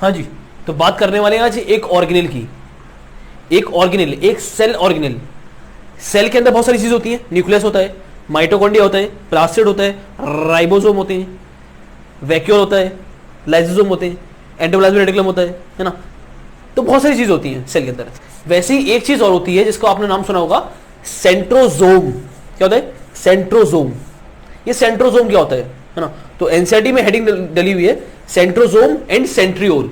हाँ जी, तो बात करने वाले हैं आज एक ऑर्गेनेल की। एक ऑर्गेनेल, एक सेल ऑर्गेनेल। सेल के अंदर बहुत सारी चीजें होती हैं। न्यूक्लियस होता है, माइटोकॉन्ड्रिया होता है, प्लास्टिड होता है, राइबोसोम होते हैं, वैक्यूल होता है, लाइसोसोम होते हैं, एंडोप्लाज्मिक रेटिकुलम होता है ना। तो बहुत सारी चीजें होती हैं सेल के अंदर। वैसे ही एक चीज और होती है जिसको आपने नाम सुना होगा, सेंट्रोजोम। क्या होता है? सेंट्रोजोम। ये सेंट्रोजोम क्या होता है ना। तो एनसीईआरटी में हेडिंग डली हुई है, centrosome and centriole.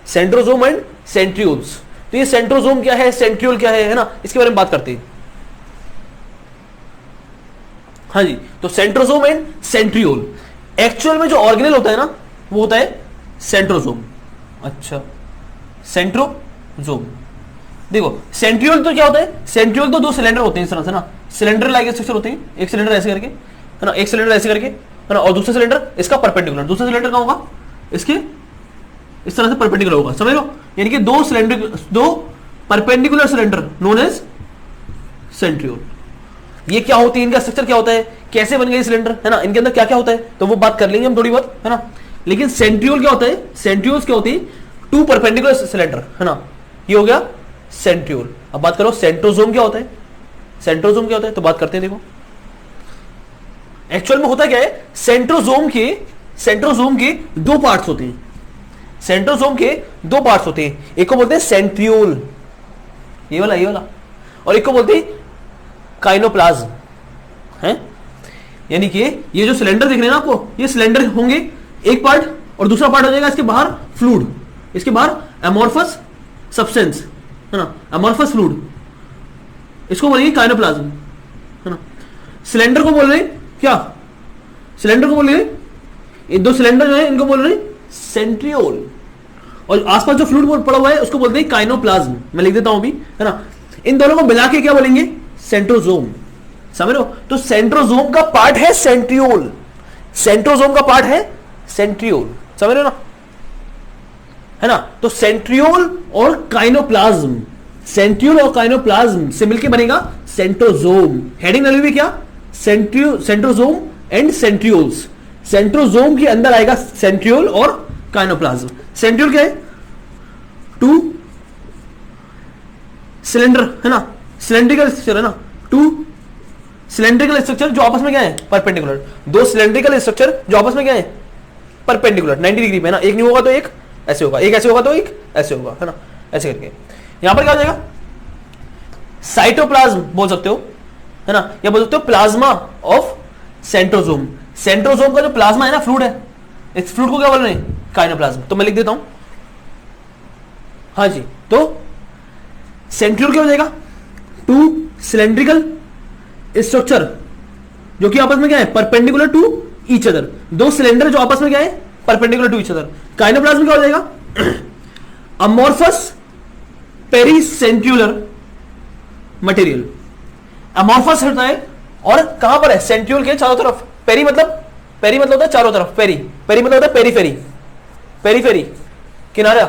Centrosome and centrioles. तो ये सेंट्रोजोम क्या है, सेंट्रियोल क्या है ना, इसके बारे में बात करते हैं। हाँ जी, तो सेंट्रोजोम एंड सेंट्रियोल। एक्चुअल में जो ऑर्गेनेल होता है ना, वो होता है सेंट्रोजोम। अच्छा, सेंट्रोजोम। देखो सेंट्रियोल तो क्या होता है, सेंट्रियोल तो दो सिलेंडर होते हैं इस तरह से ना, सिलेंडर लाइक स्ट्रक्चर होते हैं। एक सिलेंडर ऐसे करके है ना, एक सिलेंडर ऐसे करके है ना, और दूसरा सिलेंडर इसका परपेंडिकुलर। दूसरा सिलेंडर कहां होगा? इसके इस तरह से परपेंडिकुलर होगा, समझ लो। यानी कि दो सिलेंडर, दो perpendicular cylinder known as centriole. ये क्या होती है, इनका स्ट्रक्चर क्या होता है, कैसे बन गए सिलेंडर है ना, इनके अंदर क्या क्या होता है, तो वो बात कर लेंगे हम थोड़ी बहुत है ना। लेकिन सेंट्रियोल क्या होता है, सेंट्रियोल्स क्या होती है, टू परपेंडिकुलर सिलेंडर है ना, ये हो गया सेंट्रियोल। अब बात करो सेंट्रोजोम क्या होता है। सेंट्रोजोम क्या होता है, तो बात करते हैं। देखो एक्चुअल में होता क्या है, सेंट्रोजोम के दो पार्ट्स होते हैं। सेंट्रोजोम के दो पार्ट्स होते हैं, एक को बोलते हैं सेंट्रियोल, ये वाला, और एक को बोलते हैं काइनोप्लाज्म है। यानी कि ये जो सिलेंडर दिख रहे हैं ना आपको, ये सिलेंडर होंगे एक पार्ट, और दूसरा पार्ट हो जाएगा इसके बाहर फ्लूइड, इसके बाहर अमोर्फस सब्सटेंस है ना, अमोर्फस फ्लूइड, इसको बोलेंगे काइनोप्लाज्म है ना। सिलेंडर को बोल रहे हैं क्या, सिलेंडर को बोल रहे हैं, ये दो सिलेंडर जो है इनको बोल रहे हैं सेंट्रियोल, और आसपास जो फ्लूइड पड़ा हुआ है उसको बोलते हैं काइनोप्लाज्म। मैं लिख देता हूं अभी है ना। इन दोनों को मिला के क्या बोलेंगे, सेंट्रोजोम। समझ रहे हो? तो सेंट्रोजोम का पार्ट है सेंट्रियोल, सेंट्रोजोम का पार्ट है सेंट्रियोल, समझ रहे हो ना, है ना। तो सेंट्रियोल और काइनोप्लाज्म, सेंट्रियोल और काइनोप्लाज्म से मिलकर बनेगा सेंट्रोजोम। हेडिंग डाली हुई क्या, सेंट्रोजोम एंड सेंट्रियोल्स। सेंट्रोजोम के अंदर आएगा सेंट्रियोल और काइनोप्लाज्म। सेंट्रियोल क्या है, टू सिलेंडर है ना, सिलेंड्रिकल स्ट्रक्चर है ना, टू सिलेंड्रिकल स्ट्रक्चर जो आपस में क्या है, परपेंडिकुलर। दो सिलेंड्रिकल स्ट्रक्चर जो आपस में क्या है, परपेंडिकुलर 90 डिग्री पे है ना। एक नहीं होगा तो एक ऐसे होगा, एक ऐसे होगा तो एक ऐसे होगा है ना, ऐसे करके। यहां पर क्या हो जाएगा, साइटोप्लाज्म बोल सकते हो है ना, या बोल सकते हो प्लाज्मा ऑफ सेंट्रोजोम। सेंट्रोजोम का जो प्लाज्मा है ना, फ्लूइड है, इस फ्लूइड को क्या बोल रहे हैं, काइनोप्लाज्म। तो मैं लिख देता हूं, हाँ जी। तो सेंट्रियोल क्या हो जाएगा, टू सिलेंड्रिकल स्ट्रक्चर जो कि आपस में क्या है, परपेंडिकुलर टू ईच अदर। दो सिलेंडर जो आपस में क्या है, परपेंडिकुलर टू ईच अदर। काइनोप्लाज्म क्या हो जाएगा, अमोर्फस पेरीसेंट्रियोलर मटेरियल। अमोर्फस होता है और कहां पर है, सेंट्रियोल के चारों तरफ। पेरी मतलब होता है चारों तरफ, पेरी मतलब होता है पेरीफेरी, पेरीफेरी किनारा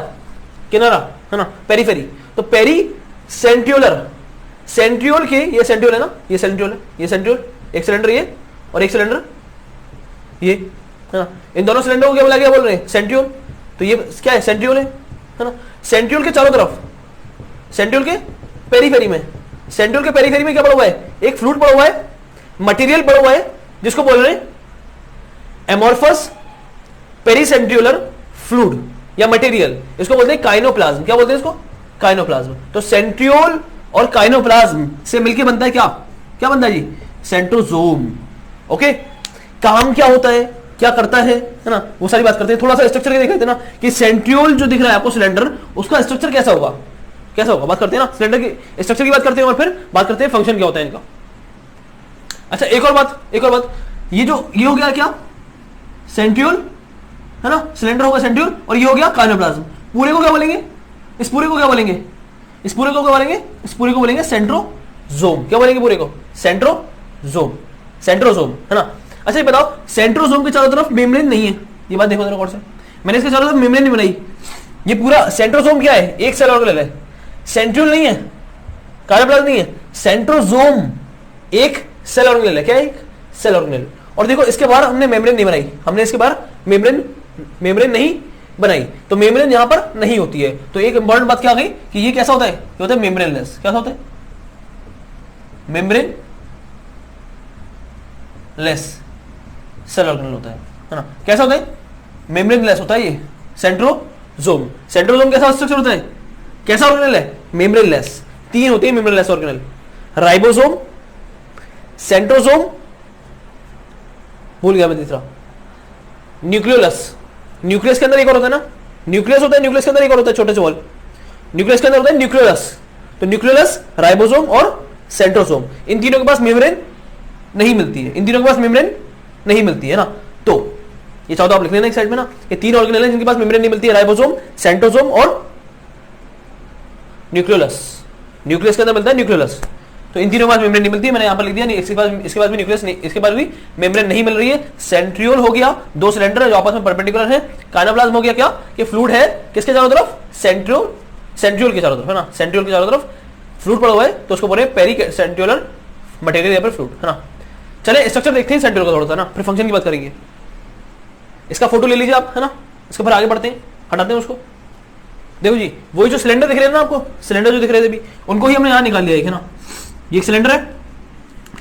है ना, पेरीफेरी। तो पेरी सेंट्रियोलर, सेंट्रियोल के, ये सेंट्रियोल है ना, ये सेंट्रियोल है, ये सेंट्रियोल, एक सिलेंडर ये और एक सिलेंडर ये है ना। इन दोनों सिलेंडर को क्या बोला गया, बोल रहे हैं सेंट्रियोल। तो ये क्या है, सेंट्रियोल है ना। सेंट्रियोल के चारों तरफ, सेंट्रियोल के पेरीफेरी में, सेंट्रियोल के पेरीफेरी में क्या पड़ा हुआ है, एक फ्लूइड पड़ा हुआ है, मटेरियल पड़ा हुआ है, जिसको बोल रहे हैं एमोर्फस पेरीसेंट्रियोलर फ्लूइड या मटेरियल। इसको बोलते हैं काइनोप्लाज्म। क्या बोलते हैं इसको, काइनोप्लाज्म। तो सेंट्रियोल और काइनोप्लाज्म से मिलकर बनता है क्या, क्या बनता है जी, सेंट्रोजोम। ओके, काम क्या होता है, क्या करता है ना, वो सारी बात करते हैं। थोड़ा सा स्ट्रक्चर देख लेते हैं ना, कि सेंट्रियोल जो दिख रहा है आपको सिलेंडर, उसका स्ट्रक्चर कैसा होगा, कैसा होगा, बात करते हैं ना। सिलेंडर की स्ट्रक्चर की बात करते हैं और फिर बात करते हैं फंक्शन क्या होता है इनका। अच्छा, एक और बात, ये हो गया क्या, सेंट्रियोल है ना, सिलेंडर होगा सेंट्रियोल, और ये हो गया काइनोप्लाज्म। पूरे को क्या बोलेंगे, इस पूरे को क्या बोलेंगे, इस पूरे को क्या बोलेंगे, इस पूरे को बोलेंगे सेंट्रोजोम। क्या बोलेंगे पूरे को, सेंट्रोजोम, सेंट्रोजोम है ना। अच्छा ये बताओ, सेंट्रोजोम के चारों तरफ मेम्ब्रेन नहीं है, ये बात देखो जरा गौर से। मैंने इसके चारों तरफ मेम्ब्रेन नहीं बनाई। ये पूरा सेंट्रोजोम क्या है, एक सेल ऑर्गेनेल है, सेंट्रियोल नहीं है, काइनोप्लाज्म नहीं है, सेंट्रोजोम एक सेल ऑर्गेनेल है। क्या है, एक सेल ऑर्गेनेल। और देखो इसके बाहर हमने मेम्ब्रेन नहीं बनाई, हमने इसके बाहर मेम्ब्रेन नहीं बनाई, तो मेम्ब्रेन यहां पर नहीं होती है। तो एक इंपॉर्टेंट बात क्या आ गई कि ये कैसा होता है, ये होता है मेम्ब्रेनलेस। क्या होता है, मेम्ब्रेन लेस सेल ऑर्गेनल होता है ना। कैसा होता है, मेम्ब्रेनलेस होता है ये सेंट्रोसोम। सेंट्रोसोम कैसा स्ट्रक्चर होता है, कैसा ऑर्गेनल है, मेम्ब्रेनलेस। तीन होते हैं मेम्ब्रेनलेस ऑर्गेनल, राइबोसोम, सेंट्रोसोम, भूल गया मैं तीसरा, न्यूक्लियोलस। न्यूक्लियस के अंदर एक और होता है ना, न्यूक्लियस होता है, न्यूक्लियस के अंदर एक और होता है छोटे से वॉल, न्यूक्लियस के अंदर होता है न्यूक्लियोलस। तो न्यूक्लियोलस, राइबोसोम और सेंट्रोसोम, इन तीनों के पास मेम्ब्रेन नहीं मिलती है, इन तीनों के पास मेम्ब्रेन नहीं मिलती है ना। तो ये चाहो तो आप लिख लेना एक साइड में ना, ये तीन ऑर्गेनल हैं जिनके पास मेम्ब्रेन नहीं मिलती है, राइबोसोम, सेंट्रोसोम और न्यूक्लियोलस। न्यूक्लियस के अंदर मिलता है न्यूक्लियोलस, तो इन तीनों के पास मेम्ब्रेन नहीं मिलती है, मैंने यहां पर लिख दिया। नहीं, इसके पास भी न्यूक्लियस नहीं, इसके पास भी मेम्ब्रेन नहीं मिल रही है। सेंट्रियोल हो गया, दो सिलेंडर है जो आपस में परपेंडिकुलर है। काइनोप्लाज्म हो गया क्या, कि फ्लूइड है किसके चारों तरफ, सेंट्रियोल के चारों तरफ है ना, सेंट्रियोल के चारों तरफ फ्लूइड पड़ा हुआ है, तो उसको बोले पेरी सेंट्रियोलर मटेरियल या फिर फ्लूइड है ना। चले स्ट्रक्चर देखते हैं सेंट्रियोल का थोड़ा सा ना, फिर फंक्शन की बात करेंगे। इसका फोटो ले लीजिए आप है ना, इसके ऊपर आगे बढ़ते हैं, हटाते हैं उसको। देखो जी, वही जो सिलेंडर दिख रहे हैं ना आपको, सिलेंडर जो दिख रहे थे भी, उनको ही हमने यहां निकाल लिया है ना। ये एक सिलेंडर है,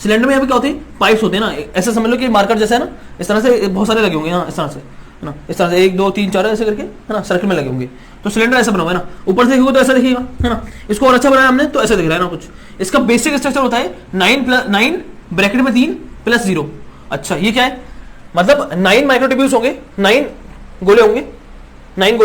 सिलेंडर में यहाँ पे क्या होती है, पाइप्स होते हैं ना, ऐसा समझ लो कि मार्कर जैसा है ना, इस तरह से बहुत सारे लगे होंगे यहाँ, इस तरह से है ना, इस तरह से 1 2 3 4 ऐसे करके है ना, सर्कल में लगे होंगे। तो सिलेंडर ऐसा बना हुआ है ना, ऊपर से देखोगे तो ऐसा दिखेगा है ना। इसको और अच्छा बनाया हमने तो ऐसा दिख रहा है ना कुछ। इसका बेसिक स्ट्रक्चर होता है 9 ब्रैकेट में 3 + 0। अच्छा ये क्या है, मतलब 9 माइक्रोट्यूब्यूल्स होंगे, 9 गोले होंगे, 9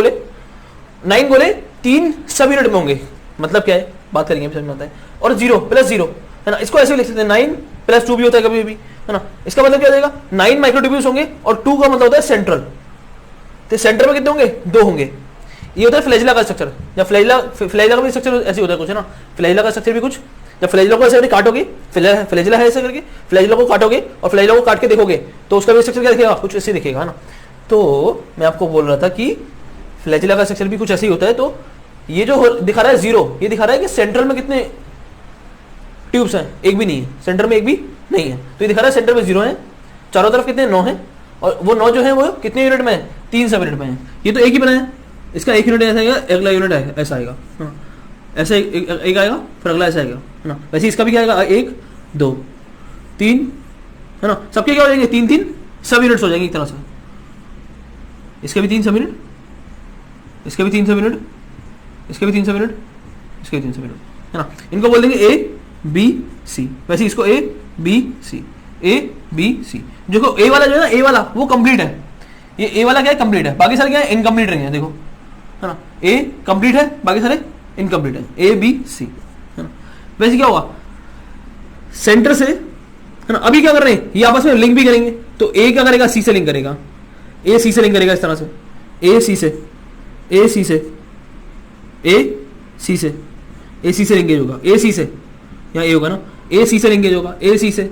गोले 3 सब यूनिट में होंगे। मतलब क्या है, बात करेंगे समझ में आता है। और 0 + 0 है ना, इसको ऐसे लिख सकते हैं, 9 + 2 भी होता है कभी भी है ना। इसका मतलब क्या हो जाएगा, 9 माइक्रोट्यूब्यूल्स होंगे और 2 का मतलब होता है सेंट्रल। तो सेंटर में कितने होंगे, 2 होंगे। ये होता है फ्लैजिला का स्ट्रक्चर। जब फ्लैजिला का भी स्ट्रक्चर ऐसे होता है कुछ है ना, फ्लैजिला का स्ट्रक्चर भी कुछ, जब फ्लैजिला को ऐसे काटोगे, फ्लैजिला है ऐसे करके, फ्लैजिला को काटोगे और फ्लैजिला को काट के देखोगे तो उसका भी स्ट्रक्चर क्या दिखेगा, कुछ ऐसे दिखेगा है ना। तो मैं आपको बोल रहा था कि फ्लैजिला का स्ट्रक्चर भी कुछ ऐसे ही होता है। तो ये जो दिखा रहा है 0, ये दिखा रहा है कि सेंट्रल में कितने ट्यूब्स हैं, एक भी नहीं है, सेंटर में एक भी नहीं है। तो ये दिखा रहा है सेंटर में 0 है, चारों तरफ कितने 9 है, और वो 9 जो है वो कितने यूनिट में है, 3 सब यूनिट में है। ये तो एक ही बनाया, इसका एक यूनिट ऐसा आएगा, अगला यूनिट ऐसा आएगा, ऐसा एक आएगा, फिर अगला ऐसा आएगा है ना। वैसे इसका भी क्या आएगा, 1 2 3 है ना, सबके क्या हो जाएंगे, 3 सब यूनिट्स हो जाएंगे एक तरह से। इसके भी 3 सब यूनिट, इसके भी 3 सब यूनिट, इसके भी 3 सब यूनिट, इसके भी 3 सब यूनिट है ना। इनको बोल देंगे A B C। वैसे इसको A B C, A B C। देखो A वाला जो है ना, A वाला वो कंप्लीट है, ये A वाला क्या है, कंप्लीट है, बाकी सारे क्या है, इनकम्प्लीट रहेंगे। देखो है ना, A कंप्लीट है, बाकी सारे इनकम्प्लीट है, A B C है ना। वैसे क्या होगा, सेंटर से है ना, अभी क्या कर रहे हैं, ये आपस में लिंक भी करेंगे। तो A क्या करेगा, C से लिंक करेगा, A C से लिंक करेगा, इस तरह से A C से, A C से, A C से, A C से लिंकेज होगा, A C से, यहाँ A होगा ना, A C से लिंकेज होगा, A C से,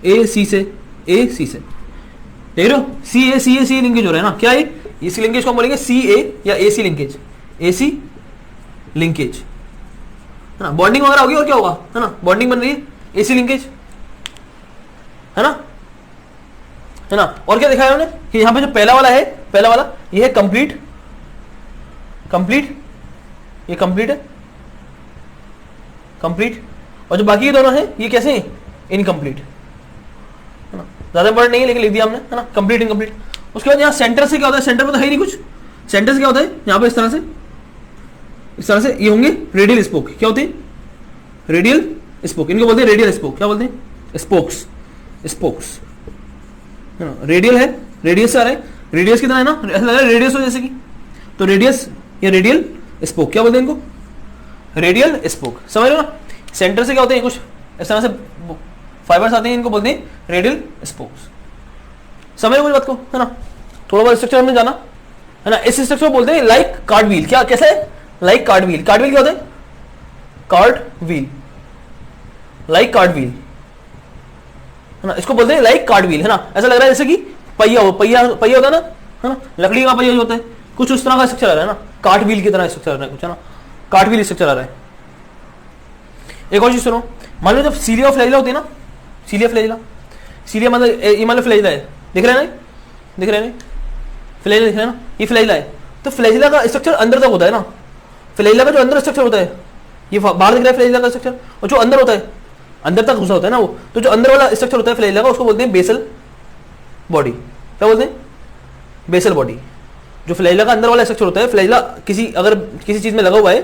A C से, A C से, देख रहे हो, C A लिंकेज हो रहा है ना। क्या है, इस लिंकेज को हम बोलेंगे C A या A C linkage, A C linkage है ना। बॉन्डिंग वगैरह होगी और क्या होगा है ना, बॉन्डिंग बन रही है, A C लिंकेज है ना। और क्या दिखाया उन्होंने कि यहाँ पे जो पहला वाला है, पहला वाला ये है कंप्लीट, ये कंप्लीट है, कंप्लीट। और जो बाकी के दोनों हैं ये कैसे हैं, इनकम्प्लीट है ना। ज्यादा इंपॉर्टेंट नहीं है लेकिन लिख दिया हमने है ना, कंप्लीट इनकम्प्लीट। उसके बाद यहाँ सेंटर से क्या होता है, सेंटर में तो है ही नहीं कुछ। सेंटर से क्या होता है, यहाँ पे इस तरह से ये होंगे रेडियल स्पोक। क्या होते हैं, रेडियल स्पोक, इनको बोलते हैं रेडियल स्पोक। क्या बोलते हैं, स्पोक्स है ना। रेडियल है, रेडियस से आ रहा है, रेडियस कितना है ना, ऐसा लग रहा है रेडियस हो जैसे कि, तो रेडियस या रेडियल स्पोक क्या बोलते हैं इनको, रेडियल स्पोक। समझ लो ना, सेंटर से क्या होते हैं कुछ इस तरह से फाइबर्स आते हैं, इनको बोलते हैं रेडियल स्पोक्स। समझ लो मुझे बात को है ना, थोड़ा बहुत स्ट्रक्चर हमने जाना है ना। इस स्ट्रक्चर को बोलते हैं लाइक कार्ड व्हील। क्या कैसा है, like card wheel. Card wheel क्या होता है, card wheel, like card wheel है ना, इसको बोलते हैं लाइक कार्ड व्हील है ना। ऐसा लग रहा है जैसे कि पहिया होता है ना, लकड़ी का पहिया जो होता है, कुछ उस तरह का स्ट्रक्चर आ रहा है ना, कार्ट व्हील की तरह स्ट्रक्चर आ रहा है कुछ है ना, कार्ट व्हील स्ट्रक्चर आ रहा है। एक और चीज सुनो, मान लो जब सीलिया और फ्लैजिला होती है ना, सीलिया मतलब ये मान लो फ्लैजिला है, दिख रहा है ना, फ्लैजिला दिख रहा है ना, ये फ्लैजिला है। तो फ्लैजिला का स्ट्रक्चर अंदर तक होता है ना, फ्लैजिला का जो अंदर स्ट्रक्चर होता है, ये बाहर दिख रहा है फ्लैजिला का स्ट्रक्चर, और जो अंदर होता है अंदर तक घुसा होता है ना वो, तो जो अंदर वाला स्ट्रक्चर होता है फ्लैजिला का उसको बोलते हैं बेसल बॉडी। क्या बोलते हैं? Basal body. जो फ्लैजिला का अंदर वाला स्ट्रक्चर होता है, फ्लैजिला अगर किसी चीज में लगा हुआ है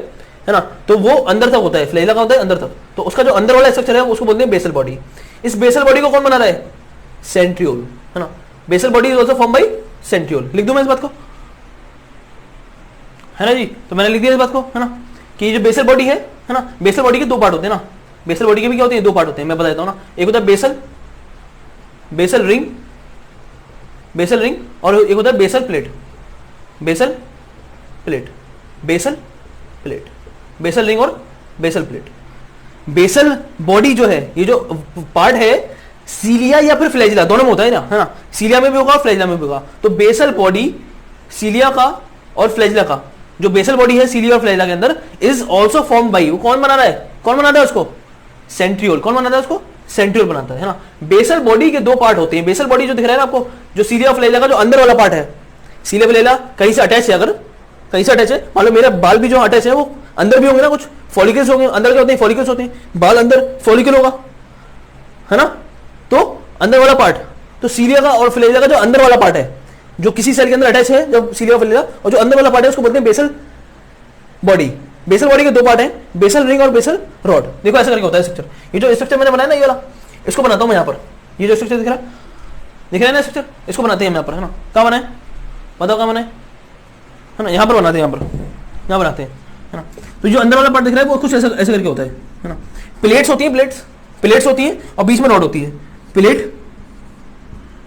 ना, तो वो अंदर तक होता है, फ्लैजिला का होता है अंदर तक, तो उसका जो अंदर वाला स्ट्रक्चर है उसको बोलते हैं बेसल बॉडी। इस बेसल बॉडी को कौन बना रहा है? सेंट्रियोल, है ना। Basal body is also form by centriole. लिख दूं मैं इस बात को, है ना जी? तो मैंने लिख दिया इस बात को, है ना, कि जो बेसल बॉडी है ना, बेसल बॉडी के दो पार्ट होते हैं ना, बेसल बॉडी के भी क्या होते हैं? दो पार्ट होते हैं, मैं बता देता हूं ना। एक होता है बेसल रिंग, और एक होता है बेसल प्लेट, बेसल रिंग और बेसल प्लेट। बेसल बॉडी जो है, ये जो पार्ट है, सीलिया या फिर फ्लैजिला दोनों में होता है ना, सीलिया में भी होगा, फ्लैजिला में भी होगा। तो बेसल बॉडी सीलिया का और फ्लैजिला का, जो बेसल बॉडी है सीलिया और फ्लैजिला के अंदर, इज ऑल्सो फॉर्म बाई, वो कौन बना रहा है? कौन बनाता है उसको? सेंट्रियोल। कौन बनाता है उसको? सेंट्रियोल बनाता है ना। बेसल बॉडी के दो पार्ट होते हैं। बेसल बॉडी जो दिख रहा है ना आपको, जो सीलिया और फ्लैजिला का जो अंदर वाला पार्ट है, सीलिया फ्लैजिला कहीं से अटैच है, अगर कहीं से अटैच है, मान लो मेरा बाल भी जो अटैच है वो अंदर भी होंगे ना, कुछ फॉलिकल्स होंगे अंदर, क्या होते हैं? फॉलिकल्स होते हैं, बाल अंदर फॉलिकल होगा, है ना। तो अंदर वाला पार्ट, तो सीलिया का और फ्लैजिला का जो अंदर वाला पार्ट है, जो किसी सेल के अंदर अटैच है, जब सीलिया फ्लैजिला, और जो अंदर वाला पार्ट है उसको बोलते हैं बेसल बॉडी। बेसल बॉडी के दो पार्ट हैं, बेसल रिंग और बेसल रॉड। देखो ऐसा करके होता है स्ट्रक्चर। ये जो स्ट्रक्चर मैंने बनाया ना, ये वाला, इसको बनाता हूं मैं यहाँ पर। ये जो स्ट्रक्चर दिख रहा है ना स्ट्रक्चर, इसको बनाते हैं हम यहाँ पर, है ना। कहाँ बनाए बताओ, कहाँ बनाए? है ना, यहाँ पर बनाते हैं, यहाँ बनाते हैं, है ना। तो जो अंदर वाला पार्ट दिख रहा है वो कुछ ऐसा करके होता है ना। प्लेट्स होती हैं, प्लेट्स होती हैं, और बीच में रॉड होती है, प्लेट,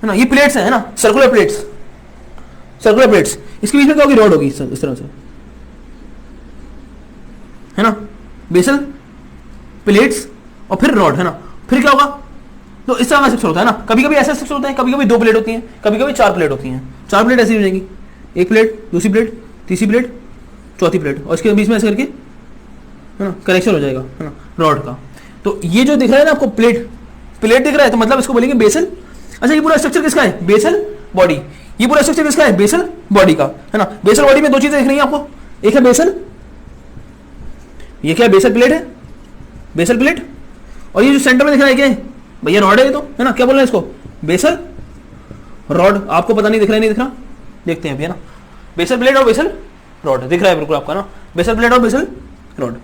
है ना। ये प्लेट्स है ना, सर्कुलर प्लेट्स, इसके बीच में क्या होगी? रॉड होगी, इस तरह से, है ना। बेसल प्लेट्स और फिर रॉड, है ना। फिर क्या होगा? तो इस तरह का स्ट्रक्चर होता है ना। कभी कभी ऐसा स्ट्रक्चर होता है, कभी कभी दो प्लेट होती हैं, कभी कभी चार प्लेट होती हैं। चार प्लेट ऐसी हो जाएंगी, एक प्लेट, दूसरी प्लेट, तीसरी प्लेट, चौथी प्लेट, और इसके बीच में ऐसे करके, है ना, कनेक्शन हो जाएगा, है ना, रॉड का। तो ये जो दिख रहा है ना आपको, प्लेट दिख रहा है, तो मतलब इसको बोलेंगे बेसल। अच्छा, ये पूरा स्ट्रक्चर किसका है? Basal body. ये पूरा स्ट्रक्चर किसका है? बेसल बॉडी का, है ना। बेसल बॉडी में दो चीजें दिख रही हैं आपको, एक है बेसल, ये क्या है? बेसल प्लेट, और ये जो सेंटर में दिख रहा है क्या है भैया? रॉड है ये तो, है ना। क्या बोल रहे हैं इसको? Basal rod. आपको पता नहीं दिख रहा है, नहीं दिख रहा, देखते हैं अभी, है ना। बेसल प्लेट और बेसल रॉड दिख रहा है बिल्कुल आपका ना, बेसल प्लेट और बेसल रॉड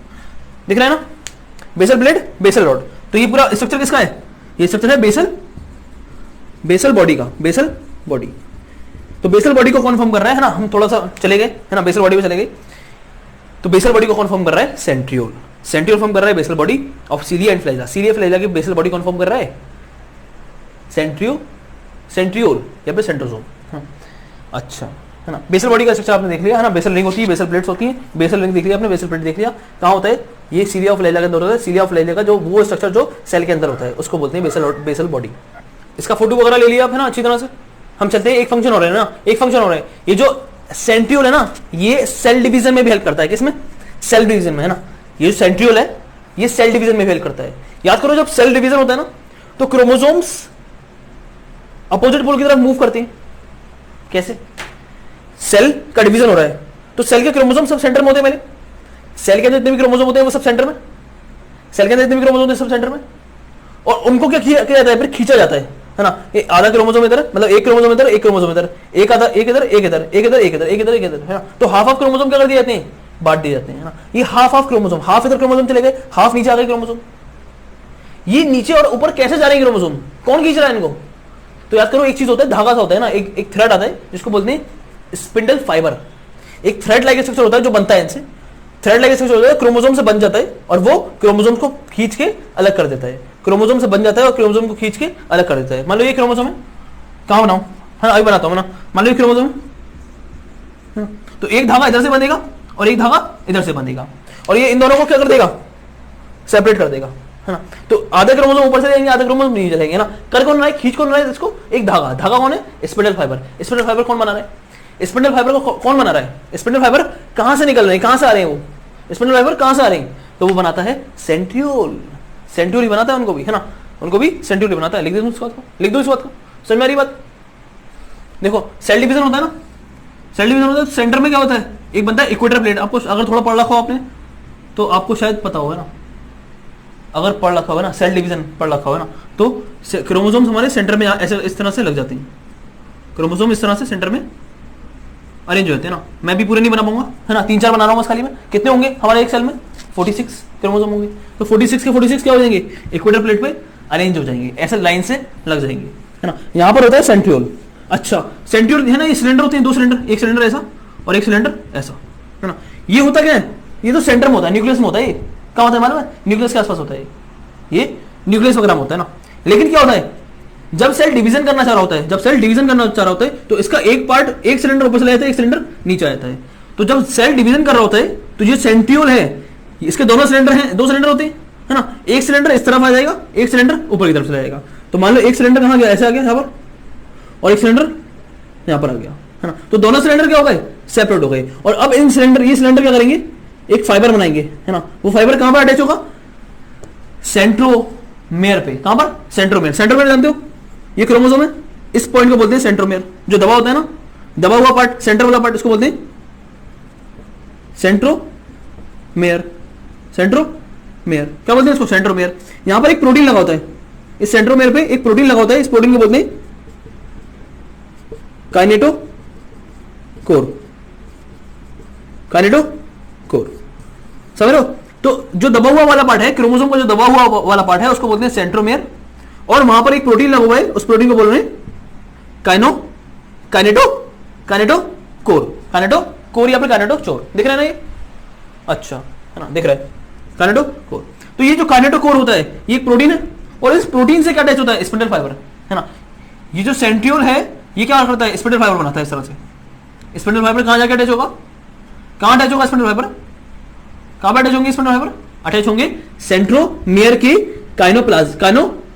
दिख रहा है ना, बेसल प्लेट बेसल रॉड। तो ये पूरा स्ट्रक्चर किसका है? ये स्ट्रक्चर है बेसल बॉडी का, बेसल बॉडी। तो बेसल बॉडी को कौन फॉर्म कर रहा है ना, हम थोड़ा सा चले गए, है ना, बेसल बॉडी में चले गए। तो बेसल बॉडी को कौन फॉर्म कर रहा है? सेंट्रियोल फॉर्म कर रहा है basal body of cilia and flagella. Cilia flagella की बेसल बॉडी कौन फॉर्म कर रहा है? सेंट्रियोल या फिर सेंट्रोसोम। अच्छा, है ना। बेसल बॉडी का स्ट्रक्चर आपने देख लिया, है ना। बेसल रिंग होती है, बेसल प्लेट्स होती हैं, बेसल रिंग देख लिया आपने, बेसल प्लेट देख लिया। कहाँ होता है? ये सीलिया ऑफ फ्लैजिला के अंदर होता है। सीलिया ऑफ फ्लैजिला का जो वो स्ट्रक्चर जो सेल के अंदर होता है उसको बोलते हैं बेसल बॉडी। इसका फोटो वगैरह ले लिया आप, है ना, अच्छी तरह से। हम चलते हैं, एक फंक्शन हो रहा है ना, ये जो सेंट्रियोल है ना, ये सेल डिवीजन में भी हेल्प करता है। किसमें? सेल डिवीजन में, है ना। ये जो सेंट्रियोल है ये सेल डिवीजन में भी हेल्प करता है। याद करो, जब सेल डिवीजन होता है ना, तो क्रोमोसोम्स अपोजिट पोल की तरफ मूव करते हैं। कैसे? सेल का डिवीजन हो रहा है, तो सेल के क्रोमोसोम सब सेंटर में होते हैं। मेरे सेल के अंदर जितने भी क्रोमोसोम होते हैं वो सब सेंटर में, सेल के अंदर जितने भी क्रोमोसोम होते हैं सब सेंटर में, और उनको क्या किया जाता है? फिर खींचा जाता है ना। ये आधा क्रोमोसोम इधर, मतलब एक क्रोमोसोम इधर, एक क्रोमोसोम इधर, एक आधा, एक इधर, एक इधर, एक इधर, एक इधर, एक इधर, एक इधर, है ना। तो हाफ ऑफ क्रोमोसोम क्या कर दिए जाते हैं? बांट दिए जाते हैं, है ना। ये हाफ क्रोमोसोम, हाफ इधर क्रोमोसोम चले गए, हाफ नीचे आ गए क्रोमोसोम। ये नीचे और ऊपर कैसे जा रहे हैं क्रोमोसोम? कौन खींच रहा है इनको? तो याद करो, एक चीज होता है, धागा सा होता है ना, एक थ्रेड आता है जिसको बोलते हैं स्पिंडल फाइबर। एक थ्रेड लाइक स्ट्रक्चर होता है जो बनता है इनसे, थ्रेड लाइक स्ट्रक्चर होता है, क्रोमोसोम से बन जाता है और वो क्रोमोसोम को खींच के अलग कर देता है। क्रोमोसोम से बन जाता है और क्रोमोसोम को खींच के अलग कर देता है। मान लो ये क्रोमोसोम है, कहां बनाऊं? हाँ, अभी बनाता हूं ना। मान लो ये क्रोमोसोम है, तो एक धागा इधर से बंधेगा और एक धागा इधर से बंधेगा, और ये इन दोनों को क्या कर देगा? सेपरेट कर देगा, है ना। तो आधे क्रोमोसोम ऊपर से जाएंगे, आधे क्रोमोसोम नीचे चलेंगे, ना। कर कौन रहा है? खींच कौन रहा है इसको? एक धागा कौन है? Spindle fibre. स्पिंडल फाइबर कौन बना रहा है? स्पिंडल फाइबर को कौन बना रहा है? स्पिंडल फाइबर कहां से निकल रहे हैं, कहां से आ रहे हैं? वो स्पिंडल फाइबर कहां से आ रहे हैं? तो वो बनाता है सेंट्रियोल ही बनाता है उनको भी, है ना। उनको भी सेंट्रियोल ही बनाता है। लिख दो इस बात को, समझ में आ रही बात? देखो, सेल डिवीजन होता है ना, सेल डिवीजन होता है सेंटर में क्या होता है, एक बनता है इक्वेटर प्लेट। आपको अगर थोड़ा पढ़ रखा हो आपने तो आपको शायद पता होगा ना, अगर पढ़ रखा होगा ना, सेल डिवीजन पढ़ रखा होगा ना, तो क्रोमोसोम्स हमारे सेंटर में ऐसे इस तरह से लग जाते हैं। क्रोमोसोम इस तरह से सेंटर में अरेंज होते हैं ना। मैं भी पूरे नहीं बना पाऊंगा, है ना, 3-4 बना रहा हूँ खाली में। कितने होंगे हमारे एक सेल में? 46 क्रोमोसोम होंगे। तो 46 के 46 क्या हो जाएंगे? इक्वेटर प्लेट पे अरेंज हो जाएंगे, ऐसे लाइन से लग जाएंगे, है ना। यहाँ पर होता है सेंट्रियोल। अच्छा, सेंट्रियोल है ना, ये सिलेंडर होते हैं, 2 सिलेंडर, एक सिलेंडर ऐसा और एक सिलेंडर ऐसा, है ना। ये होता क्या है? ये तो सेंटर में होता है, न्यूक्लियस में होता है। ये कहाँ होता है मालूम है? न्यूक्लियस के आसपास होता है ये न्यूक्लियस वगैरह में होता है ना। लेकिन क्या होता है, जब सेल डिवीजन करना चाह रहा होता है, जब सेल डिवीजन करना चाह रहा होता है तो इसका एक पार्ट, एक सिलेंडर ऊपर चला जाता है, एक सिलेंडर नीचे आ जाता है। तो जब सेल डिवीजन कर रहा होता है तो ये सेंट्रियोल है, इसके दोनों सिलेंडर हैं, 2 सिलेंडर होते हैं, है ना। एक सिलेंडर इस तरफ आ जाएगा, एक सिलेंडर ऊपर की तरफ चला जाएगा। तो मान लो एक सिलेंडर कहाँ गया? ऐसे आ गया यहाँ पर, और एक सिलेंडर यहाँ पर आ गया, है ना। तो दोनों सिलेंडर क्या हो गए? सेपरेट हो गए। और अब इन सिलेंडर, ये सिलेंडर क्या करेंगे? एक फाइबर बनाएंगे, है ना। वो फाइबर कहां पर अटैच होगा? सेंट्रोमेयर पे। कहां पर? सेंट्रोमेयर। सेंट्रोमेयर जानते हो, ये क्रोमोसोम है, इस पॉइंट को बोलते हैं सेंट्रोमेयर। जो दबा होता है ना, दबा हुआ पार्ट, सेंटर वाला पार्ट, इसको बोलते हैं सेंट्रोमेयर। सेंट्रोमेयर क्या बोलते हैं इसको? सेंट्रोमेयर। यहां पर एक प्रोटीन लगा होता है, इस सेंट्रोमेयर पे एक प्रोटीन लगा होता है, इस प्रोटीन को बोलते हैं काइनेटोकोर। काइनेटोकोर, समझ रहे हो? तो जो दबा हुआ वाला पार्ट है, क्रोमोसोम का जो दबा हुआ वाला पार्ट है, उसको बोलते हैं सेंट्रोमेयर। और वहां पर एक प्रोटीन लगा हुआ है, उस प्रोटीन को बोल रहे हैं काइनेटोकोर। काइनेटोकोर या फिर काइनेटोचोर, दिख रहा है ना ये? अच्छा, है ना, दिख रहा है काइनेटोकोर। तो ये जो काइनेटोकोर होता है, ये एक प्रोटीन है, और इस प्रोटीन से क्या अटैच होता है? स्पिंडल फाइबर, है ना। ये जो सेंट्रियोल है, ये क्या करता है? स्पिंडल फाइबर बनाता है इस तरह से। स्पिंडल फाइबर कहां जाके अटैच होगा? कहां अटैच होगा स्पिंडल फाइबर? कहां पर अटैच होंगे स्पिंडल फाइबर? अटैच होंगे सेंट्रोमेयर के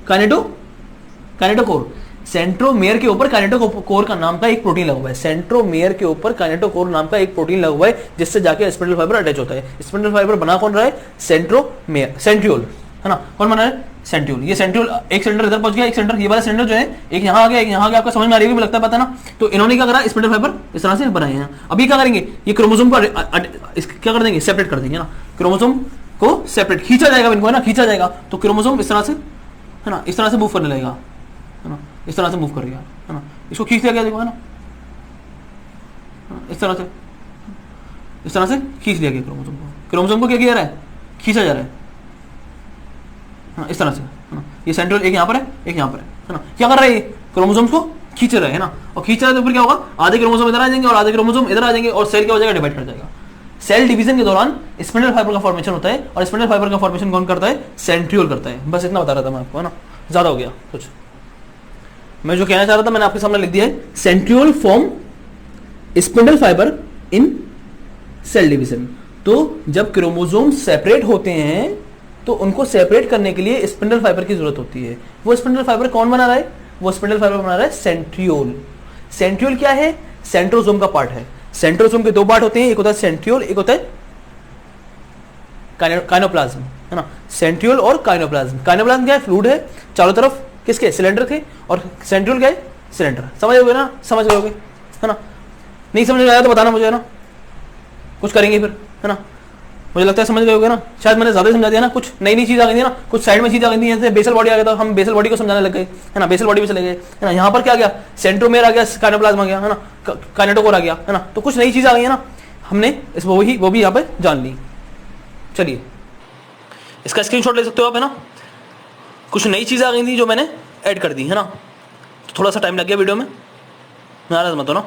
काइनेटोकोर। सेंट्रोमेयर के ऊपर काइनेटोकोर का नाम का एक प्रोटीन लगा हुआ है। सेंट्रोमेयर के ऊपर काइनेटोकोर नाम का एक प्रोटीन लगा हुआ है, जिससे जाके स्पिंडल फाइबर अटैच होता है। स्पिंडल फाइबर बना कौन रहा है? सेंट्रोमेयर, सेंट्रियोल, है ना। कौन बना है? सेंट्रियोल। ये सेंट्रियोल, एक सिलेंडर इधर पहुंच गया, एक सिलेंडर, ये वाला सिलेंडर जो है, एक यहां आ गया, एक यहां आ गया। आपको समझ में आ रही होगी, लगता है, पता ना। तो इन्होंने क्या करा? स्पिंडल फाइबर इस तरह से बनाए हैं। अभी क्या करेंगे? ये क्रोमोसोम को क्या कर देंगे? सेपरेट कर देंगे ना। क्रोमोसोम को सेपरेट खींचा जाएगा, इनको, है ना, खींचा जाएगा। तो क्रोमोसोम इस तरह से, है ना, इस तरह से मूव करने लगेगा, है ना, इस तरह से मूव करेगा, है ना। इसको खींच लिया गया, देखो, है ना, इस तरह से खींच लिया गया क्रोमोसोम को। क्रोमोसोम को क्या किया जा रहा है? खींचा जा रहा है, इस तरह से, है ना। ये सेंट्रल एक यहाँ पर है, एक यहाँ पर है ना। क्या कर रहा है? ये क्रोमोसोम्स को खींच रहा है ना। और खींच रहा है तो फिर क्या होगा? आधे क्रोमोसोम इधर आ जाएंगे और आधे क्रोमोसोम इधर आ जाएंगे, और सेल क्या हो जाएगा? डिवाइड कर जाएगा। सेल डिवीजन के दौरान स्पिंडल फाइबर का फॉर्मेशन होता है, और स्पिंडल फाइबर का फॉर्मेशन कौन करता है? सेंट्रियोल करता है। बस इतना बता रहा था मैं आपको, है ना, ज्यादा हो गया कुछ। मैं जो कहना चाह रहा था मैंने आपके सामने लिख दिया है। Centriole form spindle fibre in cell division. तो जब क्रोमोसोम सेपरेट होते हैं तो उनको सेपरेट करने के लिए स्पिंडल फाइबर की जरूरत होती है। वो स्पिंडल फाइबर कौन बना रहा है? वो स्पिंडल फाइबर बना रहा है सेंट्रियोल। सेंट्रियोल क्या है? सेंट्रोसोम का पार्ट है। सेंट्रोसोम के 2 पार्ट होते हैं, एक होता है सेंट्रियोल, एक होता है काइनोप्लाज्म, है ना। सेंट्रियोल और काइनोप्लाज्म। काइनोप्लाज्म क्या है? फ्लूइड है, चारों तरफ किसके? सिलेंडर थे। और सेंट्रियोल क्या है? सिलेंडर। समझ गए ना? समझ गए, है ना। नहीं समझ में आया तो बताना मुझे, है ना, कुछ करेंगे फिर, है ना। मुझे लगता है समझ गए होगे ना, शायद मैंने ज्यादा समझा दिया ना। कुछ नई चीज आ गई थी ना, कुछ साइड में चीज आ गई थी, जैसे बेसल बॉडी आ गया था, हम बेसल बॉडी को समझाने लग गए, है ना, बेसल बॉडी में चले गए, है ना। यहाँ पर क्या आ गया? सेंट्रोमेयर आ गया, काइनोप्लाज्म आ गया, है ना, काइनेटोकोर आ गया, है ना। तो कुछ नई चीज आ गई है ना, हमने इस वो भी यहाँ पे जान ली। चलिए, इसका स्क्रीनशॉट ले सकते हो आप, है ना। कुछ नई चीज आ गई थी जो मैंने ऐड कर दी, है ना। तो थोड़ा सा टाइम लग गया वीडियो में, नाराज मत हो ना।